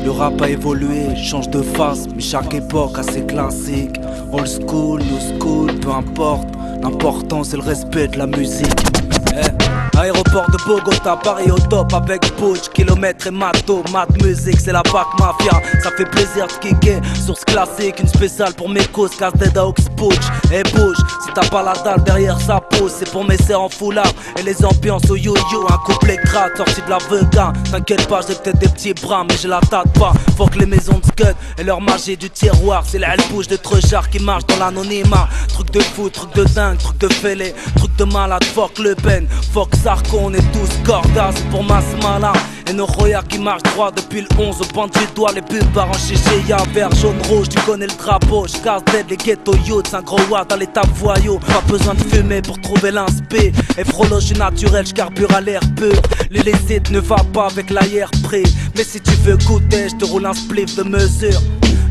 Le rap a évolué, change de face, mais chaque époque a ses classiques. Old school, new school, peu importe, l'important c'est le respect de la musique. Aéroport de Bogota, Paris au top avec Butch, kilomètres et matos, mat musique, c'est la PAC Mafia. Ça fait plaisir de kicker, source classique, une spéciale pour mes causes, casse dead aux Butch. Et bouge, si t'as pas la dalle derrière sa pose, c'est pour mes serres en foulard et les ambiances au yo-yo. Un couplet crade sorti de la Vega. T'inquiète pas, j'ai peut-être des petits bras, mais je la tâte pas. Faut que les maisons de scud et leur magie du tiroir, c'est la bouge de Trechard qui marche dans l'anonymat. Truc de fou, truc de dingue, truc de fêlé, truc de malade, fuck Le Pen, fuck Sarko, on est tous cordas pour Masmala. Et nos royas qui marchent droit depuis le 11 au point du doigt, les pubs arrachés chez ya, vert, jaune, rouge, tu connais le drapeau. J'casse dead les ghetto youths, un gros watt à l'état voyou. Pas besoin de fumer pour trouver l'inspé. Et frollo, j'suis naturel, j'carbure à l'air pur. L'illicite ne va pas avec l'air près. Mais si tu veux goûter, j'te roule un spliff de mesure.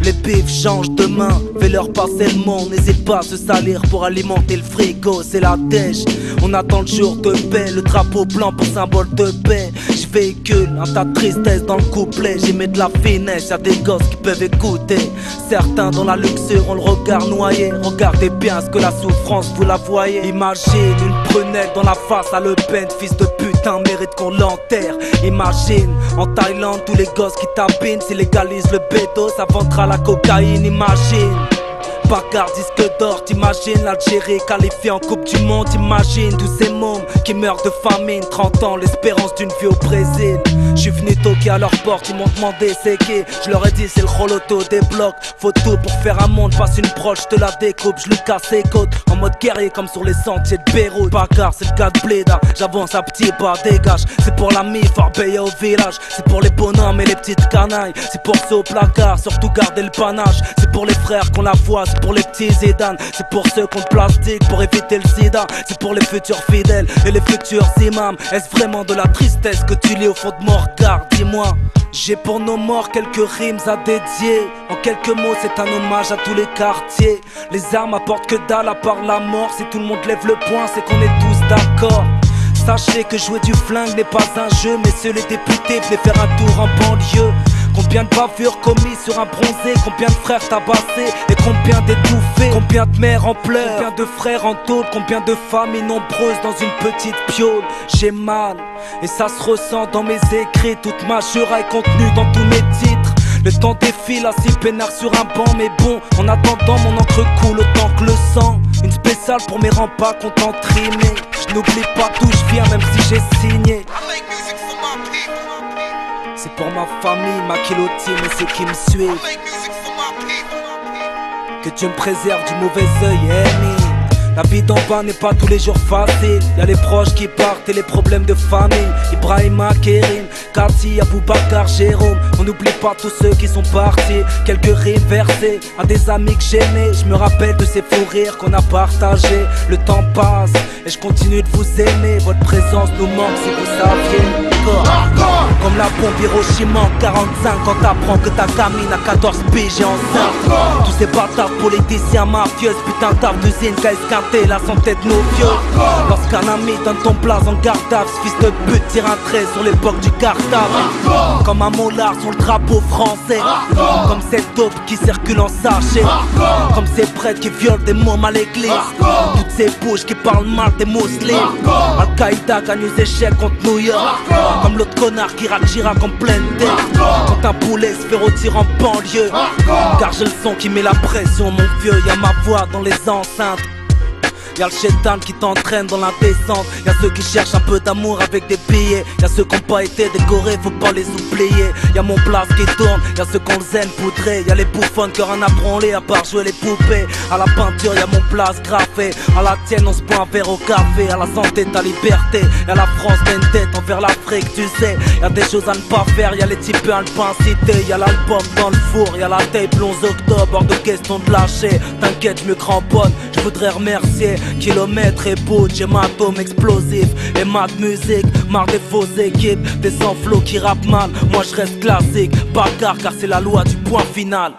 Les bifs changent de main, fais-leur passer le monde. N'hésite pas à se salir pour alimenter le frigo, c'est la dèche. On attend le jour de paix, le drapeau blanc pour symbole de paix. Je véhicule un tas de tristesse dans le couplet. J'y mets de la finesse, y'a des gosses qui peuvent écouter. Certains dans la luxure ont le regard noyé. Regardez bien ce que la souffrance vous la voyez. Imagine une prunelle dans la face à Le Pen, fils de putain mérite qu'on l'enterre. Imagine en Thaïlande tous les gosses qui tapinent. S'ils légalisent le bédo, ça vendra la cocaïne. Imagine Bakar, disque d'or, t'imagines l'Algérie qualifiée en Coupe du Monde. Imagine tous ces mômes qui meurent de famine. 30 ans, l'espérance d'une vie au Brésil. J'suis venu toquer à leur porte, ils m'ont demandé c'est qui. J'leur ai dit c'est le roloto des blocs. Faut tout pour faire un monde, passe une broche, j'te la découpe. J'lui casse les côtes, en mode guerrier comme sur les sentiers de Beyrouth. Bakar, c'est le gars de Bléda, j'avance à petits pas, dégage. C'est pour la mif, Arbeya au village. C'est pour les bonhommes et les petites canailles. C'est pour ceux au placard, surtout garder le panache. C'est pour les frères qu'on la voit, c'est pour les petits Zidane. C'est pour ceux qui ont le plastique pour éviter le sida. C'est pour les futurs fidèles et les futurs imams. Est-ce vraiment de la tristesse que tu lis au fond de mon regard? Dis-moi. J'ai pour nos morts quelques rimes à dédier. En quelques mots c'est un hommage à tous les quartiers. Les armes apportent que dalle à part la mort. Si tout le monde lève le poing c'est qu'on est tous d'accord. Sachez que jouer du flingue n'est pas un jeu. Messieurs les députés, venez faire un tour en banlieue. Combien de bavures commises sur un bronzé, combien de frères tabassés et combien d'étouffés, combien de mères en pleurs, combien de frères en tôle, combien de familles nombreuses dans une petite piole. J'ai mal et ça se ressent dans mes écrits, toute ma jura est contenue dans tous mes titres. Le temps défile assis peinard sur un banc, mais bon, en attendant mon encre coule autant que le sang. Une spéciale pour mes remparts contents trimés. Je n'oublie pas d'où je viens même si j'ai signé. C'est pour ma famille, ma guillotine et ceux qui me suivent. Que Dieu me préserve du mauvais œil, ennemi. La vie d'en bas n'est pas tous les jours facile. Y'a les proches qui partent et les problèmes de famille. Ibrahima, Kérim, Kati, Aboubakar, Jérôme. On n'oublie pas tous ceux qui sont partis. Quelques rimes versées à des amis que j'aimais. Je me rappelle de ces fous rires qu'on a partagés. Le temps passe et je continue de vous aimer. Votre présence nous manque si vous saviez. Comme la bombe Hiroshima en 45. Quand t'apprends que ta gamine a 14 piges et enceinte. Tous ces bâtards politiciens mafieux, putain d'arbre d'usine qu'a esquinté la santé de nos vieux. Lorsqu'un ami donne ton blaze en garde-table, ce fils de pute tire un trait sur l'époque du cartable. Comme un mollard sur le drapeau français. Comme cette dope qui circule en sachet. Comme ces prêtres qui violent des mômes à l'église. Toutes ces bouches qui parlent mal des musulmans. Al-Qaïda gagne aux échecs contre New York. Comme l'autre connard qui rate Chirac en pleine tête. Quand un poulet se fait retirer en banlieue. Car j'ai le son qui met la pression mon vieux. Y'a ma voix dans les enceintes. Y'a le chétan qui t'entraîne dans la descente. Y'a ceux qui cherchent un peu d'amour avec des billets. Y'a ceux qui n'ont pas été décorés, faut pas les oublier. Y'a mon place qui tourne, y'a ceux qui ont le zen poudré. Y'a les bouffons qui rien à branler à part jouer les poupées. À la peinture y'a mon place graffé. À la tienne on se boit un verre au café. À la santé ta liberté. Y'a la France qui a une tête envers l'Afrique tu sais. Y'a des choses à ne pas faire, y'a les types à ne pas inciter. Y'a l'album dans le four, y'a la tape 11 octobre. Hors de question de lâcher, t'inquiète je me cramponne. Je voudrais remercier kilomètres et bouts, hématome explosif et mat musique, marre des fausses équipes, des sans-flots qui rappent mal. Moi je reste classique, Bakar car c'est la loi du point final.